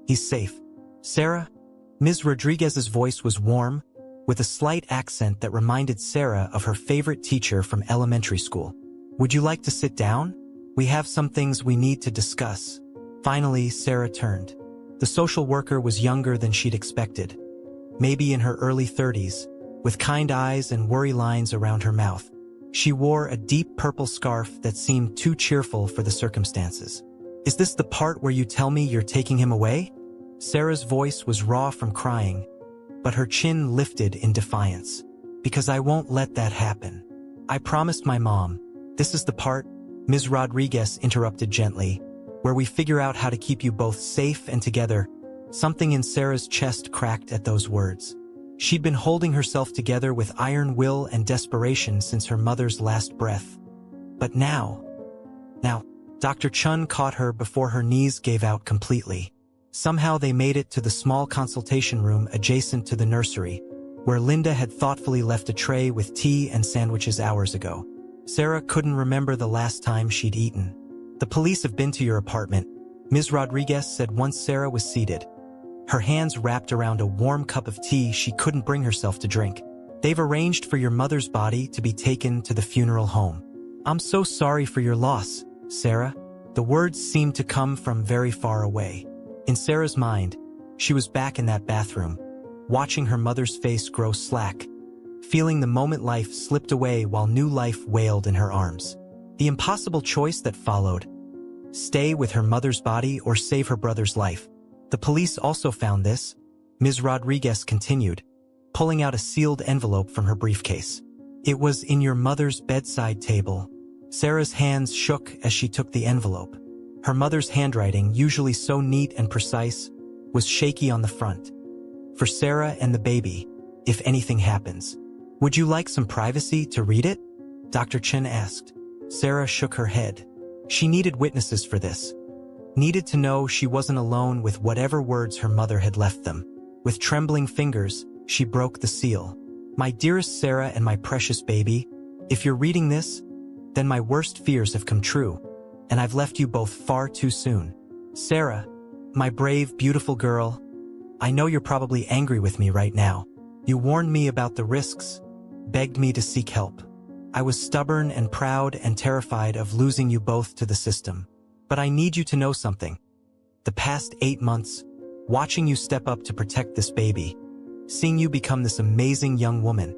He's safe. Sarah? Ms. Rodriguez's voice was warm, with a slight accent that reminded Sarah of her favorite teacher from elementary school. Would you like to sit down? We have some things we need to discuss. Finally, Sarah turned. The social worker was younger than she'd expected, maybe in her early 30s, with kind eyes and worry lines around her mouth. She wore a deep purple scarf that seemed too cheerful for the circumstances. Is this the part where you tell me you're taking him away? Sarah's voice was raw from crying, but her chin lifted in defiance. Because I won't let that happen. I promised my mom. This is the part, Ms. Rodriguez interrupted gently, where we figure out how to keep you both safe and together. Something in Sarah's chest cracked at those words. She'd been holding herself together with iron will and desperation since her mother's last breath. But now, Dr. Chun caught her before her knees gave out completely. Somehow they made it to the small consultation room adjacent to the nursery, where Linda had thoughtfully left a tray with tea and sandwiches hours ago. Sarah couldn't remember the last time she'd eaten. The police have been to your apartment, Ms. Rodriguez said once Sarah was seated, her hands wrapped around a warm cup of tea she couldn't bring herself to drink. They've arranged for your mother's body to be taken to the funeral home. I'm so sorry for your loss, Sarah. The words seemed to come from very far away. In Sarah's mind, she was back in that bathroom, watching her mother's face grow slack, feeling the moment life slipped away while new life wailed in her arms. The impossible choice that followed: stay with her mother's body or save her brother's life. The police also found this, Ms. Rodriguez continued, pulling out a sealed envelope from her briefcase. It was in your mother's bedside table. Sarah's hands shook as she took the envelope. Her mother's handwriting, usually so neat and precise, was shaky on the front. For Sarah and the baby, if anything happens. Would you like some privacy to read it? Dr. Chen asked. Sarah shook her head. She needed witnesses for this. Needed to know she wasn't alone with whatever words her mother had left them. With trembling fingers, she broke the seal. My dearest Sarah and my precious baby, if you're reading this, then my worst fears have come true, and I've left you both far too soon. Sarah, my brave, beautiful girl, I know you're probably angry with me right now. You warned me about the risks, begged me to seek help. I was stubborn and proud and terrified of losing you both to the system. But I need you to know something. The past 8 months, watching you step up to protect this baby, seeing you become this amazing young woman,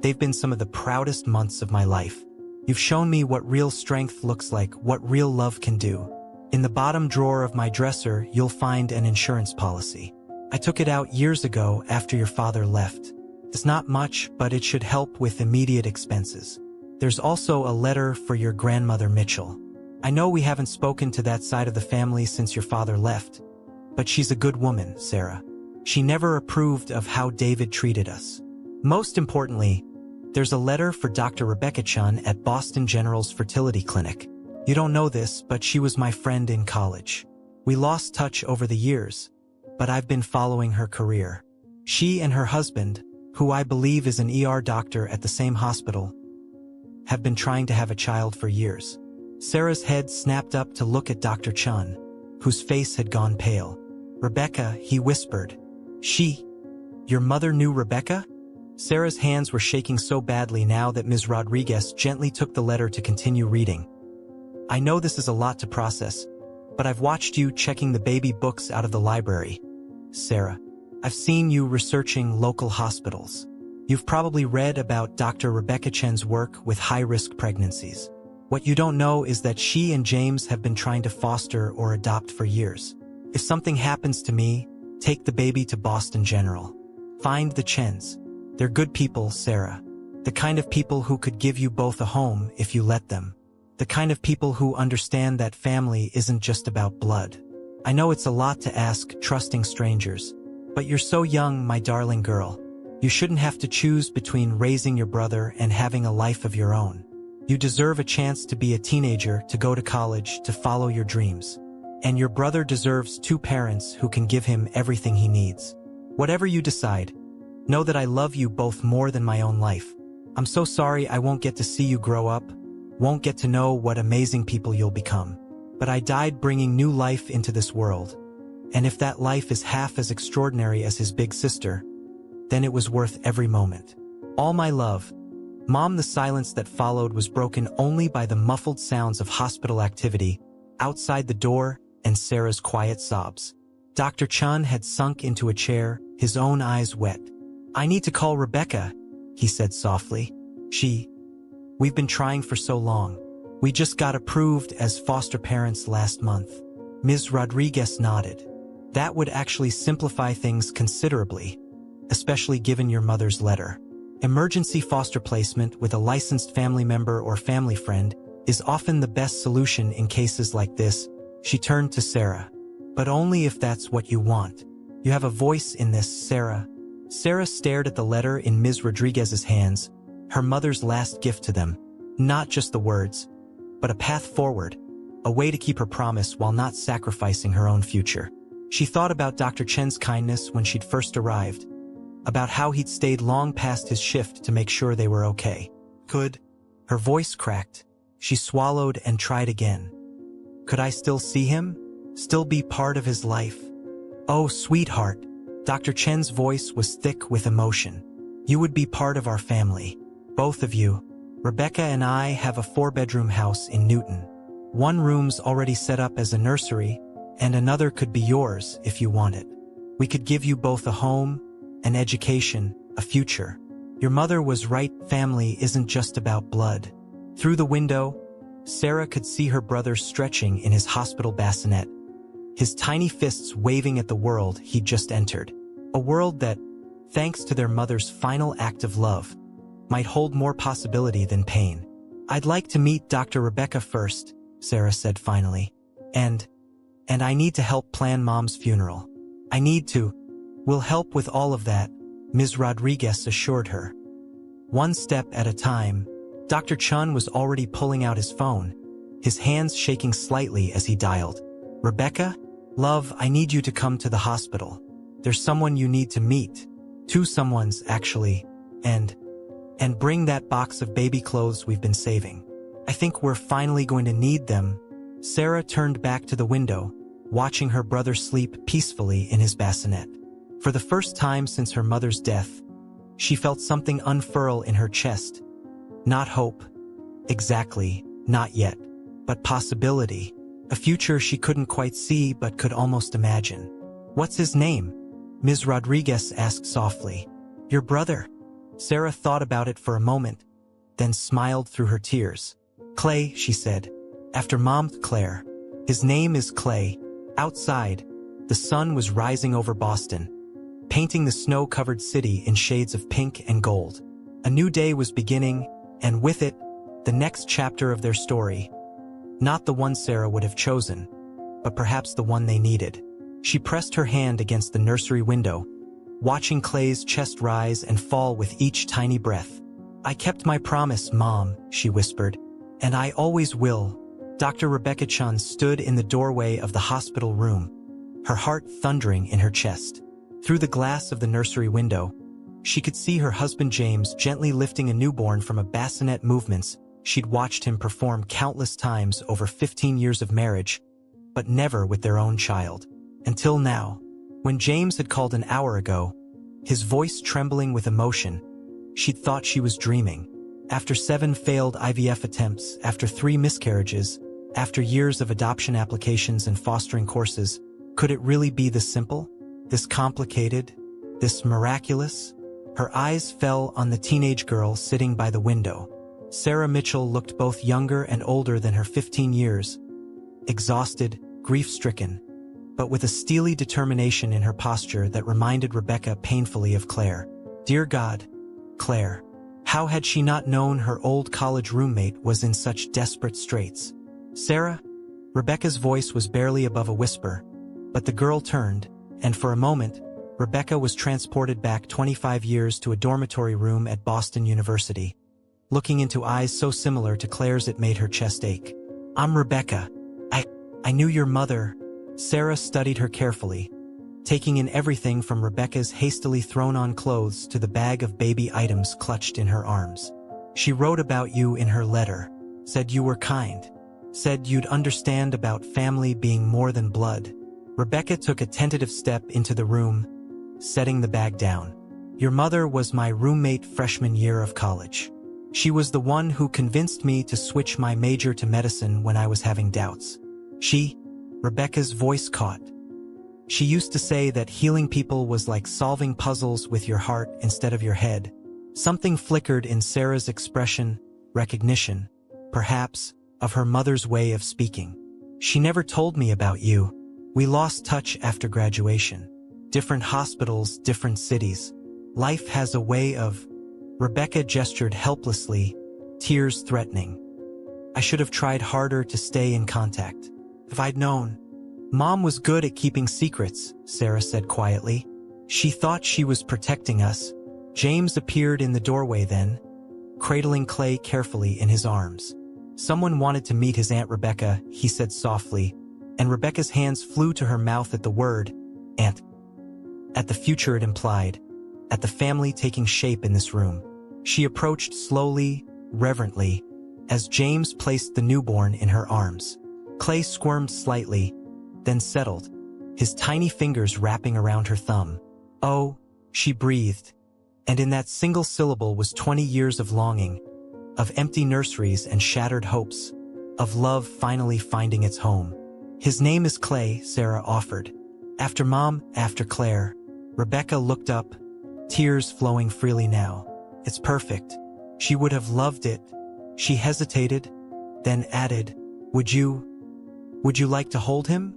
they've been some of the proudest months of my life. You've shown me what real strength looks like, what real love can do. In the bottom drawer of my dresser, you'll find an insurance policy. I took it out years ago after your father left. It's not much, but it should help with immediate expenses. There's also a letter for your grandmother Mitchell. I know we haven't spoken to that side of the family since your father left, but she's a good woman, Sarah. She never approved of how David treated us. Most importantly, there's a letter for Dr. Rebecca Chun at Boston General's fertility clinic. You don't know this, but she was my friend in college. We lost touch over the years, but I've been following her career. She and her husband, who I believe is an ER doctor at the same hospital, have been trying to have a child for years. Sarah's head snapped up to look at Dr. Chun, whose face had gone pale. Rebecca, he whispered. Your mother knew Rebecca? Sarah's hands were shaking so badly now that Ms. Rodriguez gently took the letter to continue reading. I know this is a lot to process, but I've watched you checking the baby books out of the library. Sarah, I've seen you researching local hospitals. You've probably read about Dr. Rebecca Chen's work with high-risk pregnancies. What you don't know is that she and James have been trying to foster or adopt for years. If something happens to me, take the baby to Boston General. Find the Chens. They're good people, Sarah. The kind of people who could give you both a home if you let them. The kind of people who understand that family isn't just about blood. I know it's a lot to ask trusting strangers, but you're so young, my darling girl. You shouldn't have to choose between raising your brother and having a life of your own. You deserve a chance to be a teenager, to go to college, to follow your dreams. And your brother deserves 2 parents who can give him everything he needs. Whatever you decide, know that I love you both more than my own life. I'm so sorry I won't get to see you grow up, won't get to know what amazing people you'll become. But I died bringing new life into this world. And if that life is half as extraordinary as his big sister, then it was worth every moment. All my love. Mom, the silence that followed was broken only by the muffled sounds of hospital activity outside the door and Sarah's quiet sobs. Dr. Chun had sunk into a chair, his own eyes wet. I need to call Rebecca, he said softly. We've been trying for so long. We just got approved as foster parents last month. Ms. Rodriguez nodded. That would actually simplify things considerably, especially given your mother's letter. Emergency foster placement with a licensed family member or family friend is often the best solution in cases like this. She turned to Sarah. But only if that's what you want. You have a voice in this, Sarah. Sarah stared at the letter in Ms. Rodriguez's hands, her mother's last gift to them. Not just the words, but a path forward, a way to keep her promise while not sacrificing her own future. She thought about Dr. Chen's kindness when she'd first arrived, about how he'd stayed long past his shift to make sure they were okay. Her voice cracked. She swallowed and tried again. Could I still see him? Still be part of his life? Oh, sweetheart. Dr. Chen's voice was thick with emotion. You would be part of our family. Both of you. Rebecca and I have a 4-bedroom house in Newton. One room's already set up as a nursery, and another could be yours if you want it. We could give you both a home, an education, a future. Your mother was right, family isn't just about blood. Through the window, Sarah could see her brother stretching in his hospital bassinet, his tiny fists waving at the world he'd just entered. A world that, thanks to their mother's final act of love, might hold more possibility than pain. I'd like to meet Dr. Rebecca first, Sarah said finally. And I need to help plan Mom's funeral. We'll help with all of that, Ms. Rodriguez assured her. One step at a time, Dr. Chun was already pulling out his phone, his hands shaking slightly as he dialed. Rebecca? Love, I need you to come to the hospital. There's someone you need to meet. 2 someones, actually. And bring that box of baby clothes we've been saving. I think we're finally going to need them. Sarah turned back to the window, watching her brother sleep peacefully in his bassinet. For the first time since her mother's death, she felt something unfurl in her chest. Not hope. Exactly, not yet. But possibility. A future she couldn't quite see but could almost imagine. What's his name? Ms. Rodriguez asked softly. Your brother. Sarah thought about it for a moment, then smiled through her tears. Clay, she said. After Mom, Claire. His name is Clay. Outside, the sun was rising over Boston, painting the snow-covered city in shades of pink and gold. A new day was beginning, and with it, the next chapter of their story. Not the one Sarah would have chosen, but perhaps the one they needed. She pressed her hand against the nursery window, watching Clay's chest rise and fall with each tiny breath. I kept my promise, Mom, she whispered, and I always will. Dr. Rebecca Chun stood in the doorway of the hospital room, her heart thundering in her chest. Through the glass of the nursery window, she could see her husband James gently lifting a newborn from a bassinet, movements she'd watched him perform countless times over 15 years of marriage, but never with their own child. Until now, when James had called an hour ago, his voice trembling with emotion, she'd thought she was dreaming. After 7 failed IVF attempts, after 3 miscarriages, after years of adoption applications and fostering courses, could it really be this simple? This complicated? This miraculous? Her eyes fell on the teenage girl sitting by the window. Sarah Mitchell looked both younger and older than her 15 years, exhausted, grief-stricken, but with a steely determination in her posture that reminded Rebecca painfully of Claire. Dear God, Claire. How had she not known her old college roommate was in such desperate straits? Sarah? Rebecca's voice was barely above a whisper, but the girl turned, and for a moment, Rebecca was transported back 25 years to a dormitory room at Boston University, looking into eyes so similar to Claire's it made her chest ache. I'm Rebecca. I knew your mother. Sarah studied her carefully, taking in everything from Rebecca's hastily thrown-on clothes to the bag of baby items clutched in her arms. She wrote about you in her letter, said you were kind, said you'd understand about family being more than blood. Rebecca took a tentative step into the room, setting the bag down. Your mother was my roommate freshman year of college. She was the one who convinced me to switch my major to medicine when I was having doubts. Rebecca's voice caught. She used to say that healing people was like solving puzzles with your heart instead of your head. Something flickered in Sarah's expression, recognition, perhaps, of her mother's way of speaking. She never told me about you. We lost touch after graduation. Different hospitals, different cities. Life has a way of... Rebecca gestured helplessly, tears threatening. I should have tried harder to stay in contact. If I'd known. Mom was good at keeping secrets, Sarah said quietly. She thought she was protecting us. James appeared in the doorway then, cradling Clay carefully in his arms. Someone wanted to meet his Aunt Rebecca, he said softly, and Rebecca's hands flew to her mouth at the word, Aunt. At the future it implied, at the family taking shape in this room. She approached slowly, reverently, as James placed the newborn in her arms. Clay squirmed slightly, then settled, his tiny fingers wrapping around her thumb. Oh, she breathed, and in that single syllable was 20 years of longing, of empty nurseries and shattered hopes, of love finally finding its home. His name is Clay, Sarah offered. After Mom, after Claire. Rebecca looked up, tears flowing freely now. It's perfect. She would have loved it. She hesitated, then added, Would you like to hold him?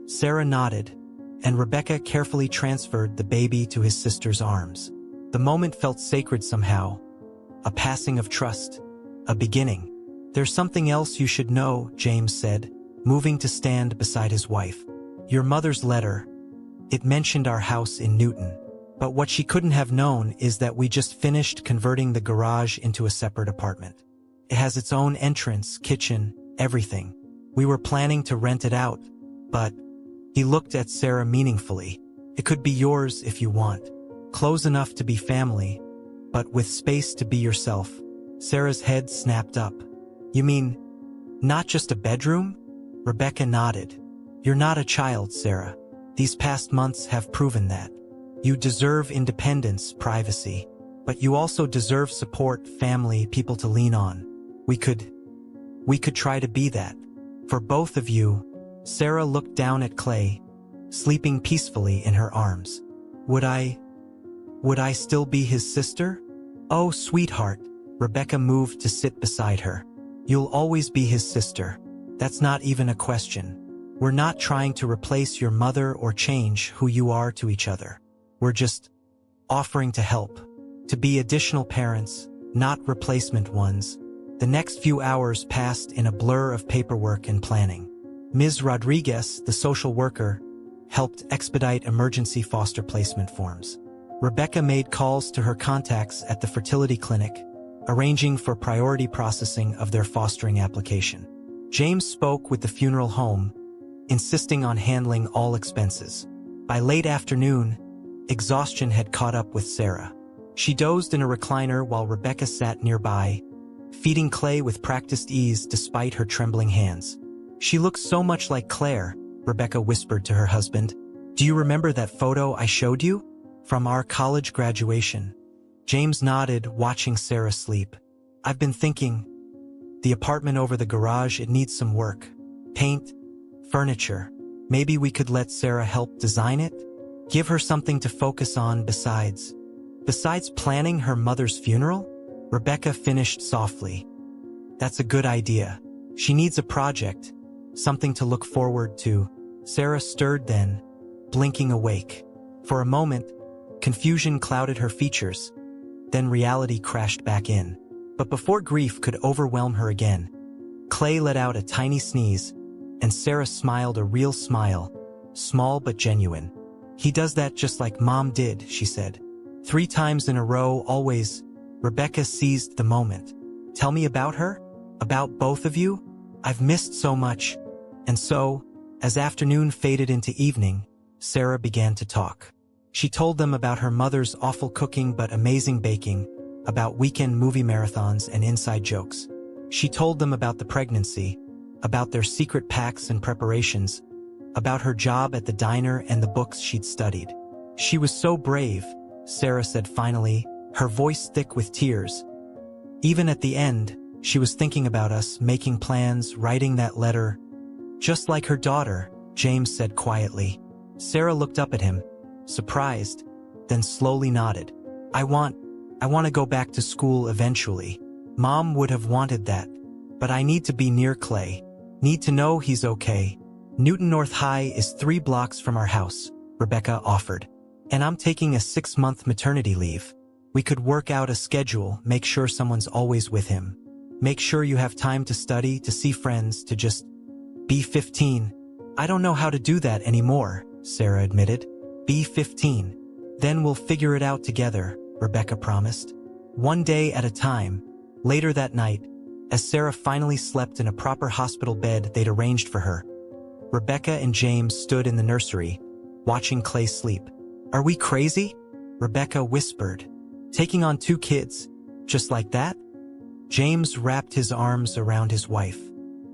Sarah nodded, and Rebecca carefully transferred the baby to his sister's arms. The moment felt sacred somehow. A passing of trust. A beginning. There's something else you should know, James said, moving to stand beside his wife. Your mother's letter. It mentioned our house in Newton. But what she couldn't have known is that we just finished converting the garage into a separate apartment. It has its own entrance, kitchen, everything. We were planning to rent it out, but... He looked at Sarah meaningfully. It could be yours if you want. Close enough to be family, but with space to be yourself. Sarah's head snapped up. You mean, not just a bedroom? Rebecca nodded. You're not a child, Sarah. These past months have proven that. You deserve independence, privacy, but you also deserve support, family, people to lean on. We could try to be that. For both of you. Sarah looked down at Clay, sleeping peacefully in her arms. Would I still be his sister? Oh, sweetheart. Rebecca moved to sit beside her. You'll always be his sister. That's not even a question. We're not trying to replace your mother or change who you are to each other. We're just offering to help, to be additional parents, not replacement ones. The next few hours passed in a blur of paperwork and planning. Ms. Rodriguez, the social worker, helped expedite emergency foster placement forms. Rebecca made calls to her contacts at the fertility clinic, arranging for priority processing of their fostering application. James spoke with the funeral home, insisting on handling all expenses. By late afternoon, exhaustion had caught up with Sarah. She dozed in a recliner while Rebecca sat nearby, feeding Clay with practiced ease despite her trembling hands. She looks so much like Claire, Rebecca whispered to her husband. Do you remember that photo I showed you? From our college graduation. James nodded, watching Sarah sleep. I've been thinking. The apartment over the garage, it needs some work. Paint, furniture. Maybe we could let Sarah help design it? Give her something to focus on besides planning her mother's funeral? Rebecca finished softly. That's a good idea. She needs a project. Something to look forward to. Sarah stirred then, blinking awake. For a moment, confusion clouded her features. Then reality crashed back in. But before grief could overwhelm her again, Clay let out a tiny sneeze, and Sarah smiled a real smile, small but genuine. He does that just like Mom did, she said. 3 times in a row, always. Rebecca seized the moment. Tell me about her? About both of you? I've missed so much. And so, as afternoon faded into evening, Sarah began to talk. She told them about her mother's awful cooking but amazing baking, about weekend movie marathons and inside jokes. She told them about the pregnancy, about their secret pacts and preparations, about her job at the diner and the books she'd studied. She was so brave, Sarah said finally, her voice thick with tears. Even at the end, she was thinking about us, making plans, writing that letter. Just like her daughter, James said quietly. Sarah looked up at him, surprised, then slowly nodded. I want to go back to school eventually. Mom would have wanted that. But I need to be near Clay. Need to know he's okay. Newton North High is 3 blocks from our house, Rebecca offered. And I'm taking a 6-month maternity leave. We could work out a schedule, make sure someone's always with him. Make sure you have time to study, to see friends, to just be 15. I don't know how to do that anymore, Sarah admitted. Be 15. Then we'll figure it out together, Rebecca promised. One day at a time. Later that night, as Sarah finally slept in a proper hospital bed they'd arranged for her, Rebecca and James stood in the nursery, watching Clay sleep. Are we crazy? Rebecca whispered. Taking on 2 kids, just like that? James wrapped his arms around his wife.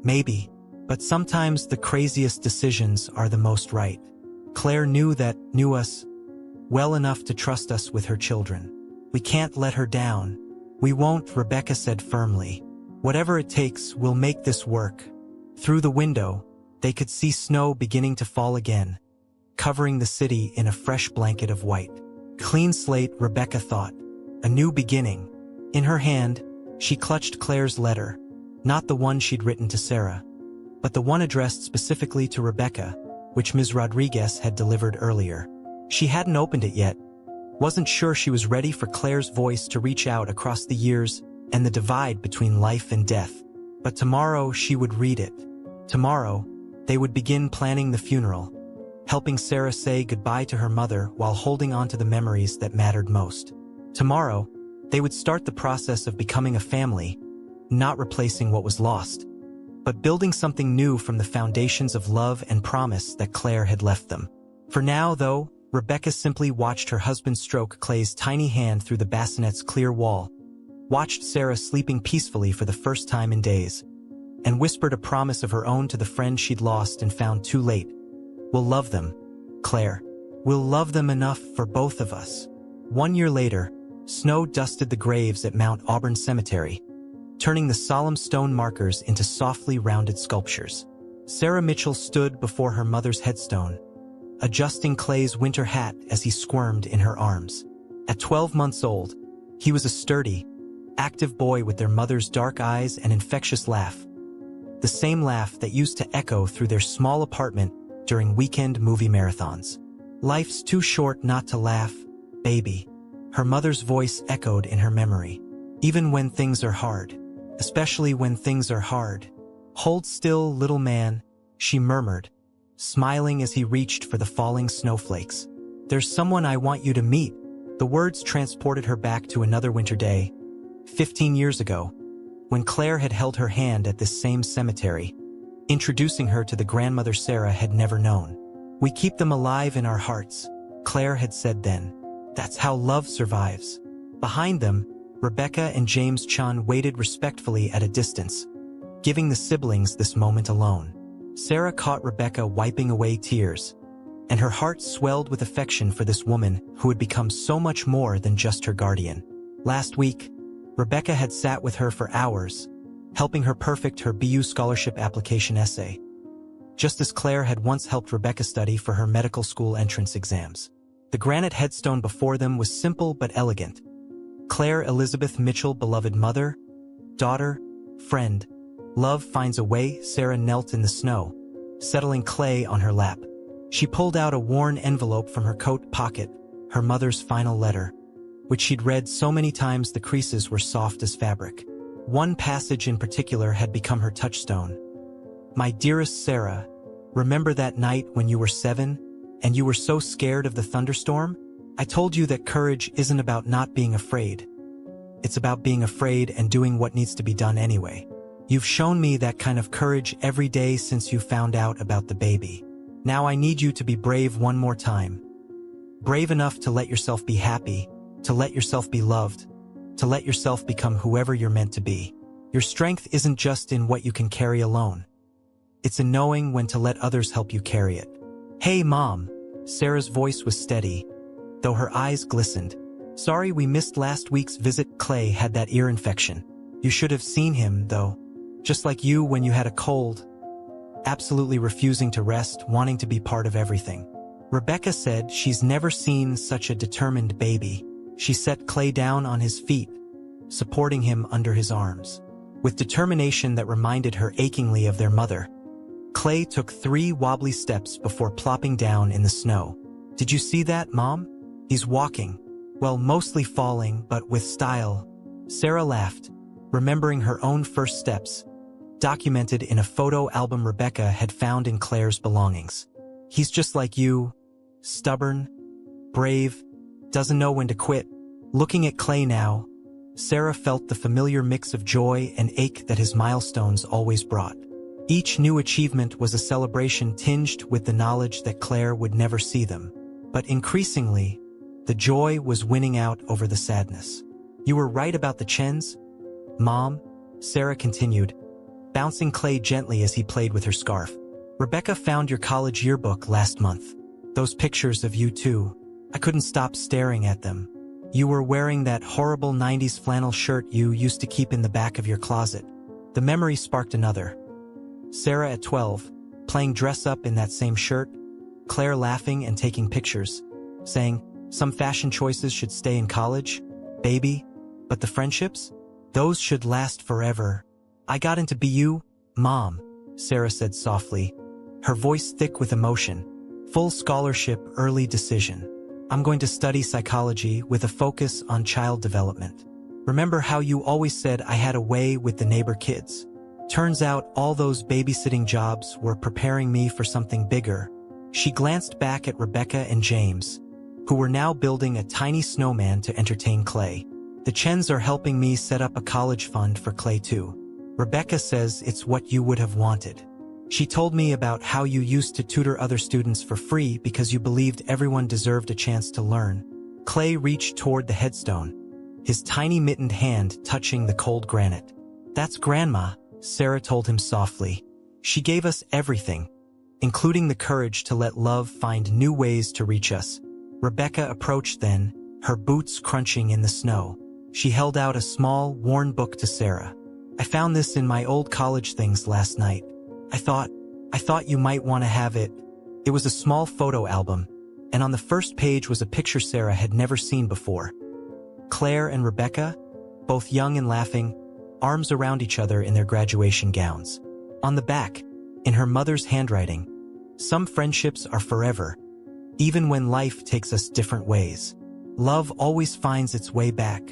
Maybe, but sometimes the craziest decisions are the most right. Claire knew us well enough to trust us with her children. We can't let her down. We won't, Rebecca said firmly. Whatever it takes, we'll make this work. Through the window, they could see snow beginning to fall again, covering the city in a fresh blanket of white. Clean slate, Rebecca thought. A new beginning. In her hand, she clutched Claire's letter, not the one she'd written to Sarah, but the one addressed specifically to Rebecca, which Ms. Rodriguez had delivered earlier. She hadn't opened it yet, wasn't sure she was ready for Claire's voice to reach out across the years and the divide between life and death. But tomorrow she would read it. Tomorrow, they would begin planning the funeral, helping Sarah say goodbye to her mother while holding on to the memories that mattered most. Tomorrow, they would start the process of becoming a family, not replacing what was lost, but building something new from the foundations of love and promise that Claire had left them. For now, though, Rebecca simply watched her husband stroke Clay's tiny hand through the bassinet's clear wall, watched Sarah sleeping peacefully for the first time in days, and whispered a promise of her own to the friend she'd lost and found too late. We'll love them, Claire. We'll love them enough for both of us. 1 year later, snow dusted the graves at Mount Auburn Cemetery, turning the solemn stone markers into softly rounded sculptures. Sarah Mitchell stood before her mother's headstone, adjusting Clay's winter hat as he squirmed in her arms. At 12 months old, he was a sturdy, active boy with their mother's dark eyes and infectious laugh. The same laugh that used to echo through their small apartment during weekend movie marathons. Life's too short not to laugh, baby. Her mother's voice echoed in her memory. Even when things are hard. Especially when things are hard. Hold still, little man, she murmured, smiling as he reached for the falling snowflakes. There's someone I want you to meet. The words transported her back to another winter day, 15 years ago, when Claire had held her hand at this same cemetery, introducing her to the grandmother Sarah had never known. We keep them alive in our hearts, Claire had said then. That's how love survives. Behind them, Rebecca and James Chun waited respectfully at a distance, giving the siblings this moment alone. Sarah caught Rebecca wiping away tears, and her heart swelled with affection for this woman who had become so much more than just her guardian. Last week, Rebecca had sat with her for hours, helping her perfect her BU scholarship application essay, just as Claire had once helped Rebecca study for her medical school entrance exams. The granite headstone before them was simple but elegant. Claire Elizabeth Mitchell, beloved mother, daughter, friend, love finds a way. Sarah knelt in the snow, settling Clay on her lap. She pulled out a worn envelope from her coat pocket, her mother's final letter, which she'd read so many times the creases were soft as fabric. One passage in particular had become her touchstone. My dearest Sarah, remember that night when you were 7 and you were so scared of the thunderstorm? I told you that courage isn't about not being afraid. It's about being afraid and doing what needs to be done anyway. You've shown me that kind of courage every day since you found out about the baby. Now I need you to be brave one more time. Brave enough to let yourself be happy, to let yourself be loved, to let yourself become whoever you're meant to be. Your strength isn't just in what you can carry alone. It's in knowing when to let others help you carry it. Hey, Mom. Sarah's voice was steady, though her eyes glistened. Sorry we missed last week's visit. Clay had that ear infection. You should have seen him, though. Just like you when you had a cold. Absolutely refusing to rest, wanting to be part of everything. Rebecca said she's never seen such a determined baby. She set Clay down on his feet, supporting him under his arms. With determination that reminded her achingly of their mother, Clay took 3 wobbly steps before plopping down in the snow. Did you see that, Mom? He's walking. Well, mostly falling, but with style. Sarah laughed, remembering her own first steps, documented in a photo album Rebecca had found in Claire's belongings. He's just like you, stubborn, brave, doesn't know when to quit. Looking at Clay now, Sarah felt the familiar mix of joy and ache that his milestones always brought. Each new achievement was a celebration tinged with the knowledge that Claire would never see them. But increasingly, the joy was winning out over the sadness. You were right about the Chens, Mom, Sarah continued, bouncing Clay gently as he played with her scarf. Rebecca found your college yearbook last month. Those pictures of you too. I couldn't stop staring at them. You were wearing that horrible 90s flannel shirt you used to keep in the back of your closet. The memory sparked another. Sarah at 12, playing dress-up in that same shirt, Claire laughing and taking pictures, saying, some fashion choices should stay in college, baby, but the friendships? Those should last forever. I got into BU, Mom, Sarah said softly, her voice thick with emotion. Full scholarship, early decision. I'm going to study psychology with a focus on child development. Remember how you always said I had a way with the neighbor kids? Turns out all those babysitting jobs were preparing me for something bigger. She glanced back at Rebecca and James, who were now building a tiny snowman to entertain Clay. The Chens are helping me set up a college fund for Clay too. Rebecca says it's what you would have wanted. She told me about how you used to tutor other students for free because you believed everyone deserved a chance to learn. Clay reached toward the headstone, his tiny mittened hand touching the cold granite. That's Grandma, Sarah told him softly. She gave us everything, including the courage to let love find new ways to reach us. Rebecca approached then, her boots crunching in the snow. She held out a small, worn book to Sarah. I found this in my old college things last night. I thought you might want to have it. It was a small photo album, and on the first page was a picture Sarah had never seen before. Claire and Rebecca, both young and laughing, arms around each other in their graduation gowns. On the back, in her mother's handwriting, some friendships are forever, even when life takes us different ways. Love always finds its way back.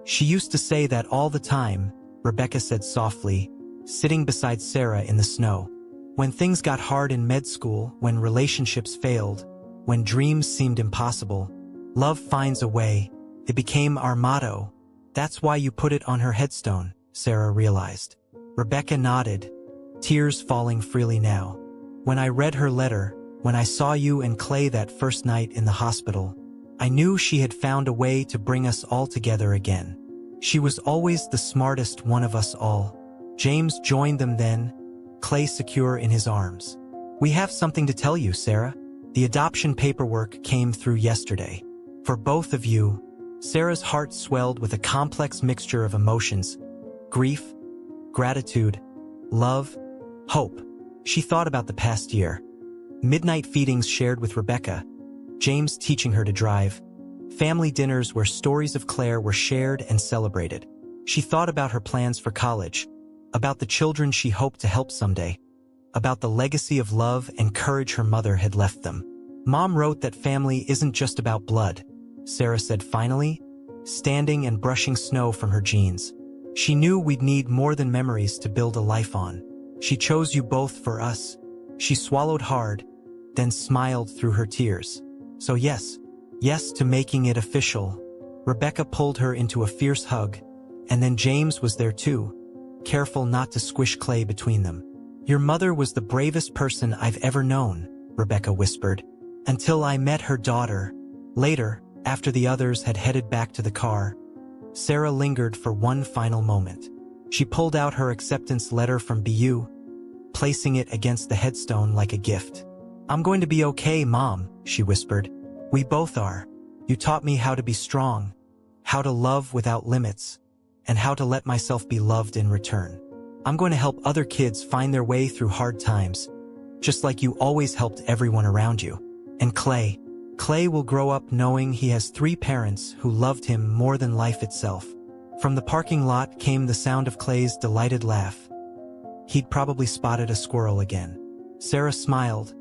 She used to say that all the time, Rebecca said softly, sitting beside Sarah in the snow. When things got hard in med school, when relationships failed, when dreams seemed impossible, love finds a way. It became our motto. That's why you put it on her headstone, Sarah realized. Rebecca nodded, tears falling freely now. When I read her letter, when I saw you and Clay that first night in the hospital, I knew she had found a way to bring us all together again. She was always the smartest one of us all. James joined them then, Clay secure in his arms. We have something to tell you, Sarah. The adoption paperwork came through yesterday. For both of you, Sarah's heart swelled with a complex mixture of emotions, grief, gratitude, love, hope. She thought about the past year. Midnight feedings shared with Rebecca, James teaching her to drive, family dinners where stories of Claire were shared and celebrated. She thought about her plans for college, about the children she hoped to help someday, about the legacy of love and courage her mother had left them. Mom wrote that family isn't just about blood, Sarah said finally, standing and brushing snow from her jeans. She knew we'd need more than memories to build a life on. She chose you both for us. She swallowed hard, then smiled through her tears. So yes to making it official. Rebecca pulled her into a fierce hug, and then James was there too, careful not to squish Clay between them. Your mother was the bravest person I've ever known, Rebecca whispered, until I met her daughter. Later, after the others had headed back to the car, Sarah lingered for one final moment. She pulled out her acceptance letter from BU, placing it against the headstone like a gift. "I'm going to be okay, Mom," she whispered. "We both are. You taught me how to be strong, how to love without limits, and how to let myself be loved in return. I'm going to help other kids find their way through hard times, just like you always helped everyone around you. And Clay will grow up knowing he has 3 parents who loved him more than life itself." From the parking lot came the sound of Clay's delighted laugh. He'd probably spotted a squirrel again. Sarah smiled,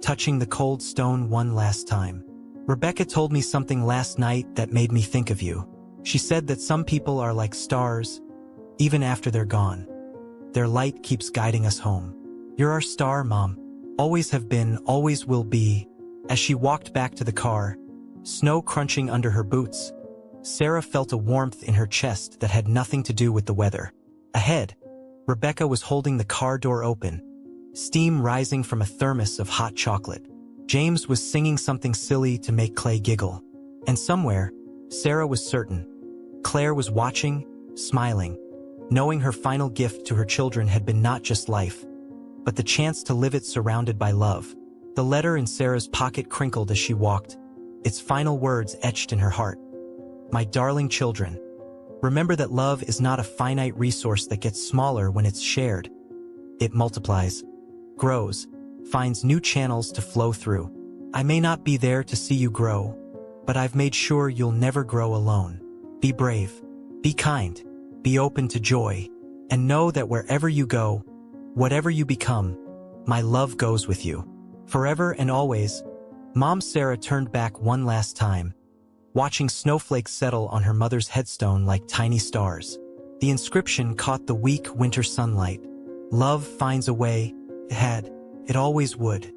touching the cold stone one last time. "Rebecca told me something last night that made me think of you. She said that some people are like stars, even after they're gone. Their light keeps guiding us home. You're our star, Mom. Always have been, always will be." As she walked back to the car, snow crunching under her boots, Sarah felt a warmth in her chest that had nothing to do with the weather. Ahead, Rebecca was holding the car door open, steam rising from a thermos of hot chocolate. James was singing something silly to make Clay giggle. And somewhere, Sarah was certain, Claire was watching, smiling, knowing her final gift to her children had been not just life, but the chance to live it surrounded by love. The letter in Sarah's pocket crinkled as she walked, its final words etched in her heart. "My darling children, remember that love is not a finite resource that gets smaller when it's shared. It multiplies, grows, finds new channels to flow through. I may not be there to see you grow, but I've made sure you'll never grow alone. Be brave, be kind, be open to joy, and know that wherever you go, whatever you become, my love goes with you. Forever and always." Mom Sarah turned back one last time, watching snowflakes settle on her mother's headstone like tiny stars. The inscription caught the weak winter sunlight. "Love finds a way, it always would."